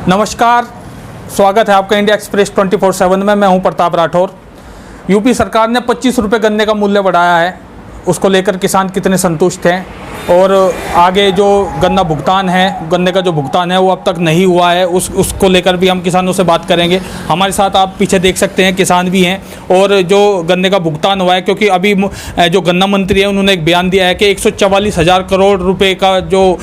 नमस्कार, स्वागत है आपका इंडिया एक्सप्रेस 24/7 में। मैं हूं प्रताप राठौर। यूपी सरकार ने 25 रुपये गन्ने का मूल्य बढ़ाया है, उसको लेकर किसान कितने संतुष्ट हैं और आगे जो गन्ना भुगतान है, गन्ने का जो भुगतान है वो अब तक नहीं हुआ है, उसको लेकर भी हम किसानों से बात करेंगे। हमारे साथ आप पीछे देख सकते हैं किसान भी हैं और जो गन्ने का भुगतान हुआ है, क्योंकि अभी जो गन्ना मंत्री है उन्होंने एक बयान दिया है कि 144,000 करोड़ रुपए का जो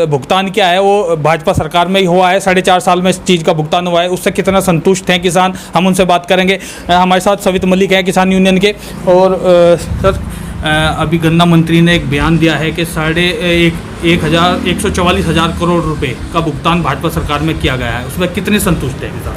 भुगतान किया है वो भाजपा सरकार में ही हुआ है। 4.5 साल में इस चीज़ का भुगतान हुआ है, उससे कितना संतुष्ट हैं किसान, हम उनसे बात करेंगे। हमारे साथ सवित मलिक हैं किसान यूनियन के। और सर, अभी गन्ना मंत्री ने एक बयान दिया है कि 144,000 करोड़ रुपए का भुगतान भाजपा सरकार में किया गया है, उसमें कितने संतुष्ट हैं किसान?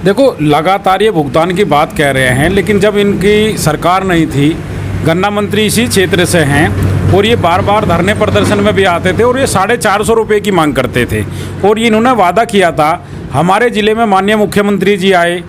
देखो, लगातार ये भुगतान की बात कह रहे हैं, लेकिन जब इनकी सरकार नहीं थी, गन्ना मंत्री इसी क्षेत्र से हैं और ये बार बार धरने प्रदर्शन में भी आते थे और ये 450 रुपये की मांग करते थे। और ये इन्होंने वादा किया था, हमारे ज़िले में माननीय मुख्यमंत्री जी आए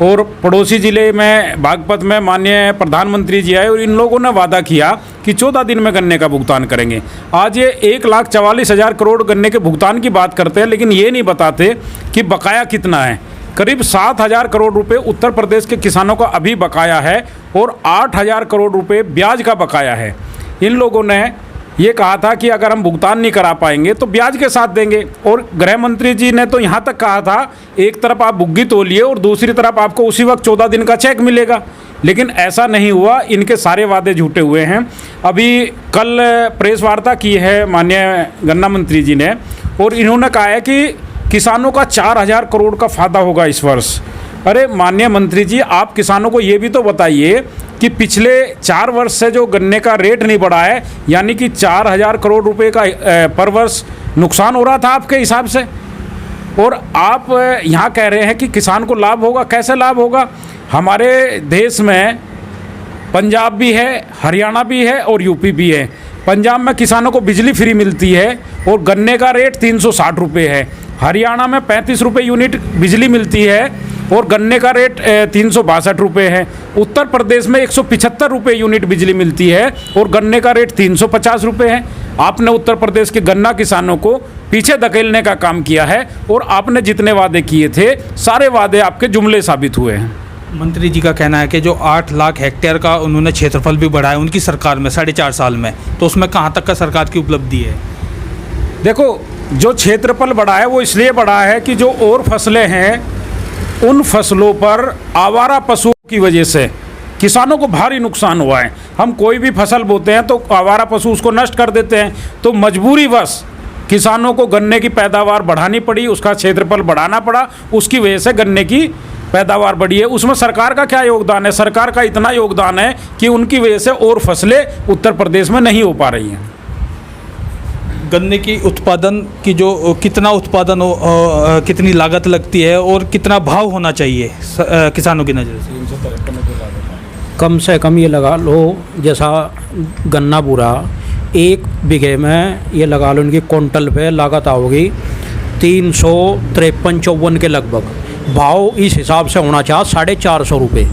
और पड़ोसी ज़िले में बागपत में माननीय प्रधानमंत्री जी आए और इन लोगों ने वादा किया कि 14 दिन में गन्ने का भुगतान करेंगे। आज ये 1,44,000 करोड़ गन्ने के भुगतान की बात करते हैं, लेकिन ये नहीं बताते कि बकाया कितना है। करीब 7,000 करोड़ रुपए उत्तर प्रदेश के किसानों का अभी बकाया है और 8,000 करोड़ रुपए ब्याज का बकाया है। इन लोगों ने ये कहा था कि अगर हम भुगतान नहीं करा पाएंगे तो ब्याज के साथ देंगे। और गृह मंत्री जी ने तो यहाँ तक कहा था, एक तरफ आप बुग्गी तोलिए और दूसरी तरफ आपको उसी वक्त 14 दिन का चेक मिलेगा, लेकिन ऐसा नहीं हुआ। इनके सारे वादे झूठे हुए हैं। अभी कल प्रेस वार्ता की है माननीय गन्ना मंत्री जी ने और इन्होंने कहा है कि किसानों का 4,000 करोड़ का फायदा होगा इस वर्ष। अरे माननीय मंत्री जी, आप किसानों को ये भी तो बताइए कि पिछले 4 वर्ष से जो गन्ने का रेट नहीं बढ़ा है, यानी कि 4,000 करोड़ रुपए का पर वर्ष नुकसान हो रहा था आपके हिसाब से, और आप यहाँ कह रहे हैं कि किसान को लाभ होगा। कैसे लाभ होगा? हमारे देश में पंजाब भी है, हरियाणा भी है और यूपी भी है। पंजाब में किसानों को बिजली फ्री मिलती है और गन्ने का रेट 360 रुपये है। हरियाणा में 35 रुपये यूनिट बिजली मिलती है और गन्ने का रेट 362 रुपये है। उत्तर प्रदेश में 175 रुपये यूनिट बिजली मिलती है और गन्ने का रेट 350 रुपये है। आपने उत्तर प्रदेश के गन्ना किसानों को पीछे धकेलने का काम किया है और आपने जितने वादे किए थे सारे वादे आपके जुमले साबित हुए हैं। मंत्री जी का कहना है कि जो 8 लाख हेक्टेयर का उन्होंने क्षेत्रफल भी बढ़ाया उनकी सरकार में 4.5 साल में, तो उसमें कहाँ तक का सरकार की उपलब्धि है? देखो, जो क्षेत्रफल बढ़ा है वो इसलिए बढ़ा है कि जो और फसलें हैं उन फसलों पर आवारा पशुओं की वजह से किसानों को भारी नुकसान हुआ है। हम कोई भी फसल बोते हैं तो आवारा पशु उसको नष्ट कर देते हैं, तो मजबूरीवश किसानों को गन्ने की पैदावार बढ़ानी पड़ी, उसका क्षेत्रफल बढ़ाना पड़ा, उसकी वजह से गन्ने की पैदावार बढ़ी है। उसमें सरकार का क्या योगदान है? सरकार का इतना योगदान है कि उनकी वजह से और फसलें उत्तर प्रदेश में नहीं हो पा रही हैं। गन्ने की उत्पादन की जो कितना उत्पादन हो, कितनी लागत लगती है और कितना भाव होना चाहिए किसानों की नज़र से? कम से कम ये लगा लो, जैसा गन्ना पूरा 1 बीघे में ये लगा लो, इनकी क्विंटल पे लागत आओगी 353-54 के लगभग। भाव इस हिसाब से होना चाहिए 450 रुपये।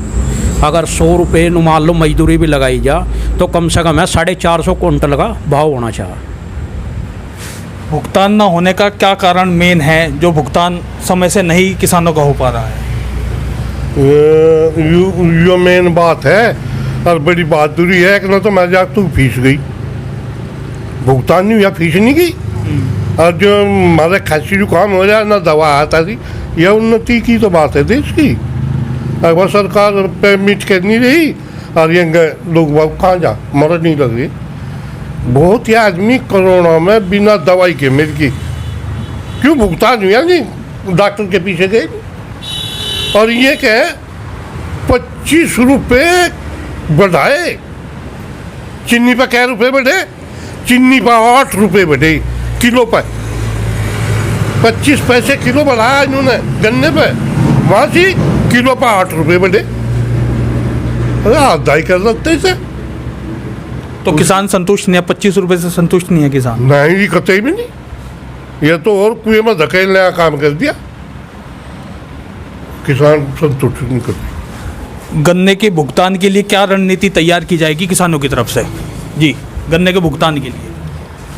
अगर 100 रुपये मान लो मजदूरी भी लगाई जा तो कम से कम है 450 क्विंटल का भाव होना चाहिए। भुगतान न होने का क्या कारण मेन है, जो भुगतान समय से नहीं किसानों का हो पा रहा है? यो मेन बात है और बड़ी बहादुरी है कि ना तो मैं जाकर तू फीस गई, भुगतान नहीं हुआ, फीस नहीं गई। और जो हमारे खांसी जुकाम हो रहा है ना दवा आता थी, यह उन्नति की तो बात है देश की। अगर सरकार पेमेंट कर नहीं रही और ये लोग कहाँ जा मर नहीं लग रही। बहुत ही आदमी कोरोना में बिना दवाई के मिल गई, क्यों भुगतान हुआ नहीं, डॉक्टर के पीछे गए। और ये क्या 25 रुपये बढ़ाए, चीनी पर क्या रुपये बढ़े? चीनी पर 8 रुपये बढ़े किलो पर, 25 पैसे किलो बढ़ाया इन्होंने गन्ने पे, वहाँ से किलो पर 8 रुपये बढ़े। अरे आधा ही कर सकते इसे। तो किसान संतुष्ट नहीं है? 25 रुपये से संतुष्ट नहीं है किसान? नहीं, कतई भी नहीं। ये तो और कुएं में धकेलने का काम कर दिया। किसान संतुष्ट नहीं करते। गन्ने के भुगतान के लिए क्या रणनीति तैयार की जाएगी किसानों की तरफ से? जी, गन्ने के भुगतान के लिए।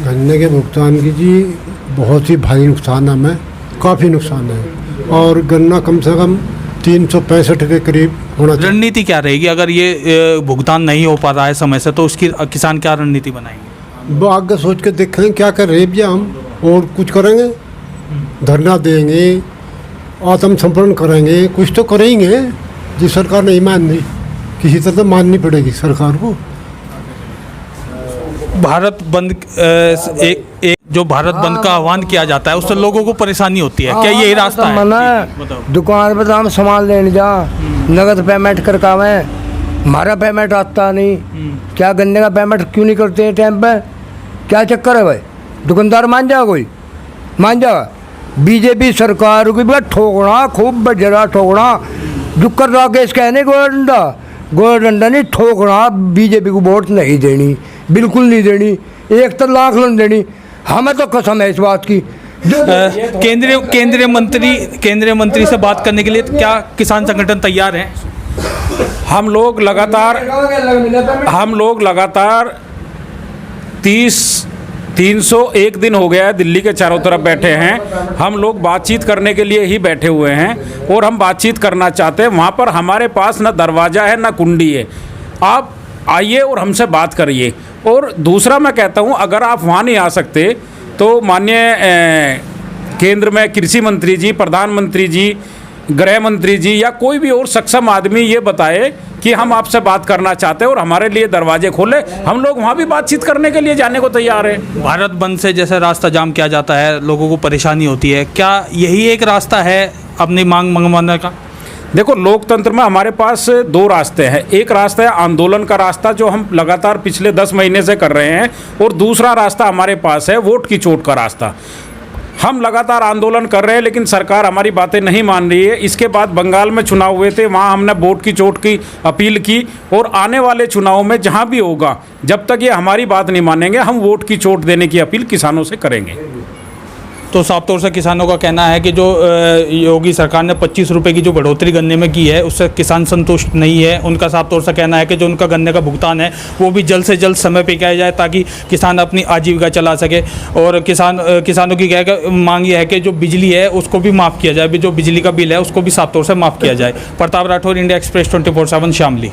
गन्ने के भुगतान की जी बहुत ही भारी नुकसान हमें काफ़ी नुकसान है। और गन्ना कम से कम 365 के करीब होना चाहिए। रणनीति क्या रहेगी अगर ये भुगतान नहीं हो पा रहा है समय से, तो उसकी किसान क्या रणनीति बनाएंगे? वो आगे सोच के देखेंगे क्या कर रहे भैया, हम और कुछ करेंगे, धरना देंगे, आत्मसमर्पण करेंगे, कुछ तो करेंगे। जिस सरकार नहीं मान रही, किसी तरह तो माननी पड़ेगी सरकार को। भारत बंद एक जो भारत बंद का आह्वान किया जाता है उससे लोगों को परेशानी होती है, क्या यही रास्ता है? मना दुकान पर तो हम सामान लेने जा, नगद पेमेंट कर कावे, हमारा पेमेंट आता नहीं। क्या गन्ने का पेमेंट क्यों नहीं करते हैं टाइम पे? क्या चक्कर है भाई? दुकानदार मान जा, कोई मान जा। बीजेपी सरकार को भी ठोकना, खूब बजरा ठोकना। जुक्कर राकेश कहने गोल डंडा नहीं ठोकना। बीजेपी को वोट नहीं देनी, बिल्कुल नहीं देनी, एक तो लाख नहीं देनी। हमें तो कसम है इस बात की। केंद्रीय मंत्री से बात करने के लिए क्या किसान संगठन तैयार हैं? हम लोग लगातार 301 दिन हो गया है दिल्ली के चारों तरफ बैठे हैं। हम लोग बातचीत करने के लिए ही बैठे हुए हैं और हम बातचीत करना चाहते हैं। वहाँ पर हमारे पास ना दरवाज़ा है ना कुंडी है, आप आइए और हमसे बात करिए। और दूसरा मैं कहता हूँ, अगर आप वहाँ नहीं आ सकते तो माननीय केंद्र में कृषि मंत्री जी, प्रधानमंत्री जी, गृह मंत्री जी या कोई भी और सक्षम आदमी ये बताए कि हम आपसे बात करना चाहते हैं और हमारे लिए दरवाजे खोले। हम लोग वहाँ भी बातचीत करने के लिए जाने को तैयार हैं। भारत बंद से जैसे रास्ता जाम किया जाता है, लोगों को परेशानी होती है, क्या यही एक रास्ता है अपनी मांग मंगवाने का? देखो, लोकतंत्र में हमारे पास दो रास्ते हैं। एक रास्ता है आंदोलन का रास्ता, जो हम लगातार पिछले 10 महीने से कर रहे हैं, और दूसरा रास्ता हमारे पास है वोट की चोट का रास्ता। हम लगातार आंदोलन कर रहे हैं लेकिन सरकार हमारी बातें नहीं मान रही है। इसके बाद बंगाल में चुनाव हुए थे, वहाँ हमने वोट की चोट की अपील की, और आने वाले चुनाव में जहाँ भी होगा, जब तक ये हमारी बात नहीं मानेंगे, हम वोट की चोट देने की अपील किसानों से करेंगे। तो साफ तौर से किसानों का कहना है कि जो योगी सरकार ने 25 रुपये की जो बढ़ोतरी गन्ने में की है उससे किसान संतुष्ट नहीं है। उनका साफ तौर से कहना है कि जो उनका गन्ने का भुगतान है वो भी जल्द से जल्द समय पे किया जाए ताकि किसान अपनी आजीविका चला सके। और किसानों की मांग ये है कि जो बिजली है उसको भी माफ़ किया जाए, जो बिजली का बिल है उसको भी साफ तौर से माफ़ किया जाए। Pratap Rathore, India express 24/7 Shamli.